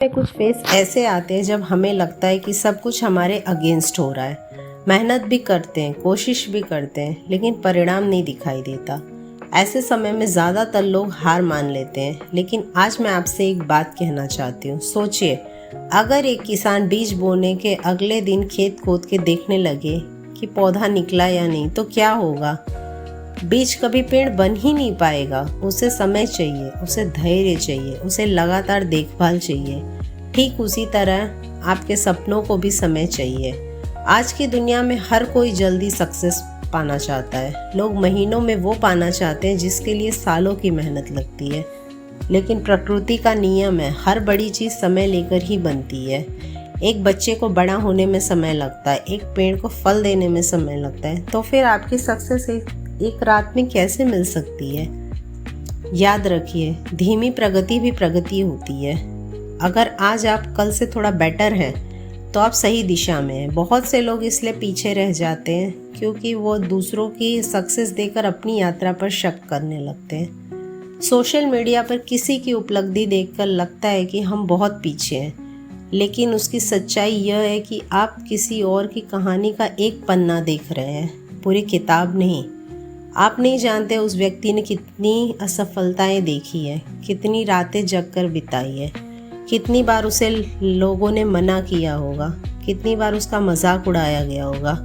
में कुछ फेस ऐसे आते हैं जब हमें लगता है कि सब कुछ हमारे अगेंस्ट हो रहा है। मेहनत भी करते हैं, कोशिश भी करते हैं, लेकिन परिणाम नहीं दिखाई देता। ऐसे समय में ज़्यादातर लोग हार मान लेते हैं। लेकिन आज मैं आपसे एक बात कहना चाहती हूँ। सोचिए, अगर एक किसान बीज बोने के अगले दिन खेत खोद के देखने लगे कि पौधा निकला या नहीं, तो क्या होगा? बीज कभी पेड़ बन ही नहीं पाएगा। उसे समय चाहिए, उसे धैर्य चाहिए, उसे लगातार देखभाल चाहिए। ठीक उसी तरह आपके सपनों को भी समय चाहिए। आज की दुनिया में हर कोई जल्दी सक्सेस पाना चाहता है। लोग महीनों में वो पाना चाहते हैं जिसके लिए सालों की मेहनत लगती है। लेकिन प्रकृति का नियम है, हर बड़ी चीज़ समय लेकर ही बनती है। एक बच्चे को बड़ा होने में समय लगता है, एक पेड़ को फल देने में समय लगता है, तो फिर आपकी सक्सेस एक रात में कैसे मिल सकती है? याद रखिए, धीमी प्रगति भी प्रगति होती है। अगर आज आप कल से थोड़ा बेटर हैं तो आप सही दिशा में हैं। बहुत से लोग इसलिए पीछे रह जाते हैं क्योंकि वो दूसरों की सक्सेस देखकर अपनी यात्रा पर शक करने लगते हैं। सोशल मीडिया पर किसी की उपलब्धि देखकर लगता है कि हम बहुत पीछे हैं, लेकिन उसकी सच्चाई यह है कि आप किसी और की कहानी का एक पन्ना देख रहे हैं, पूरी किताब नहीं। आप नहीं जानते उस व्यक्ति ने कितनी असफलताएं देखी है, कितनी रातें जगकर बिताई है, कितनी बार उसे लोगों ने मना किया होगा, कितनी बार उसका मजाक उड़ाया गया होगा।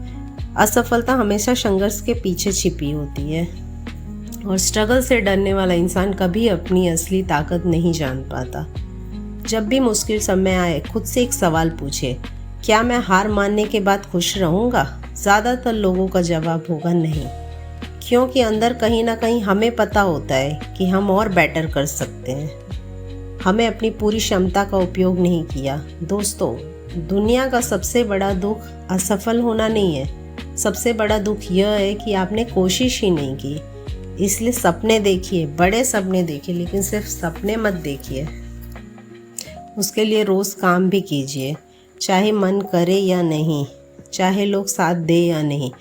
असफलता हमेशा संघर्ष के पीछे छिपी होती है, और स्ट्रगल से डरने वाला इंसान कभी अपनी असली ताकत नहीं जान पाता। जब भी मुश्किल समय आए, खुद से एक सवाल पूछे, क्या मैं हार मानने के बाद खुश रहूँगा? ज़्यादातर लोगों का जवाब होगा नहीं, क्योंकि अंदर कहीं ना कहीं हमें पता होता है कि हम और बेटर कर सकते हैं। हमें अपनी पूरी क्षमता का उपयोग नहीं किया। दोस्तों, दुनिया का सबसे बड़ा दुख असफल होना नहीं है, सबसे बड़ा दुख यह है कि आपने कोशिश ही नहीं की। इसलिए सपने देखिए, बड़े सपने देखिए, लेकिन सिर्फ सपने मत देखिए, उसके लिए रोज़ काम भी कीजिए, चाहे मन करे या नहीं, चाहे लोग साथ दे या नहीं।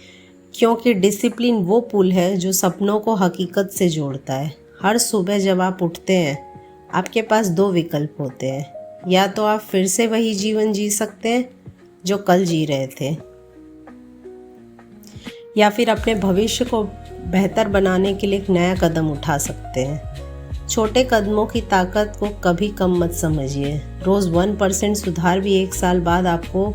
क्योंकि डिसिप्लिन वो पुल है जो सपनों को हकीकत से जोड़ता है। हर सुबह जब आप उठते हैं, आपके पास दो विकल्प होते हैं। या तो आप फिर से वही जीवन जी सकते हैं जो कल जी रहे थे, या फिर अपने भविष्य को बेहतर बनाने के लिए एक नया कदम उठा सकते हैं। छोटे कदमों की ताकत को कभी कम मत समझिए। रोज़ 1% सुधार भी 1 साल बाद आपको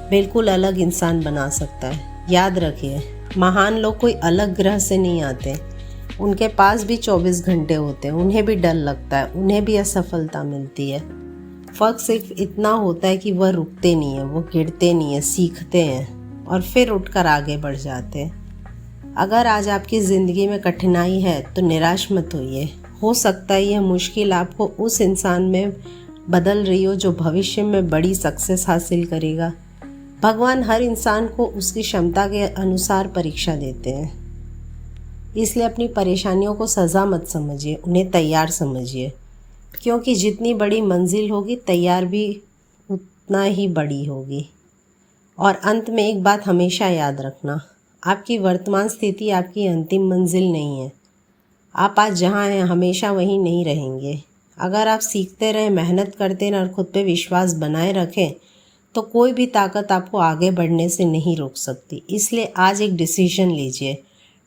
बिल्कुल अलग इंसान बना सकता है। याद रखिए, महान लोग कोई अलग ग्रह से नहीं आते। उनके पास भी 24 घंटे होते हैं, उन्हें भी डर लगता है, उन्हें भी असफलता मिलती है। फ़र्क सिर्फ इतना होता है कि वह रुकते नहीं हैं, वो गिरते नहीं हैं, सीखते हैं और फिर उठकर आगे बढ़ जाते हैं। अगर आज आपकी ज़िंदगी में कठिनाई है तो निराश मत होइए। हो सकता है यह मुश्किल आपको उस इंसान में बदल रही हो जो भविष्य में बड़ी सक्सेस हासिल करेगा। भगवान हर इंसान को उसकी क्षमता के अनुसार परीक्षा देते हैं। इसलिए अपनी परेशानियों को सज़ा मत समझिए, उन्हें तैयार समझिए, क्योंकि जितनी बड़ी मंजिल होगी, तैयार भी उतना ही बड़ी होगी। और अंत में एक बात हमेशा याद रखना, आपकी वर्तमान स्थिति आपकी अंतिम मंजिल नहीं है। आप आज जहाँ हैं हमेशा वहीं नहीं रहेंगे। अगर आप सीखते रहें, मेहनत करते रहें और खुद पे विश्वास बनाए रखें, तो कोई भी ताकत आपको आगे बढ़ने से नहीं रोक सकती। इसलिए आज एक डिसीजन लीजिए,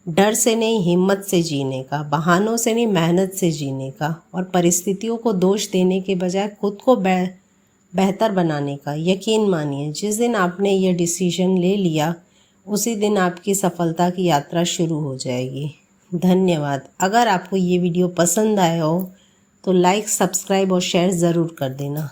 डर से नहीं, हिम्मत से जीने का, बहानों से नहीं, मेहनत से जीने का, और परिस्थितियों को दोष देने के बजाय खुद को बेहतर बनाने का। यकीन मानिए, जिस दिन आपने ये डिसीजन ले लिया, उसी दिन आपकी सफलता की यात्रा शुरू हो जाएगी। धन्यवाद। अगर आपको ये वीडियो पसंद आया हो तो लाइक, सब्सक्राइब और शेयर ज़रूर कर देना।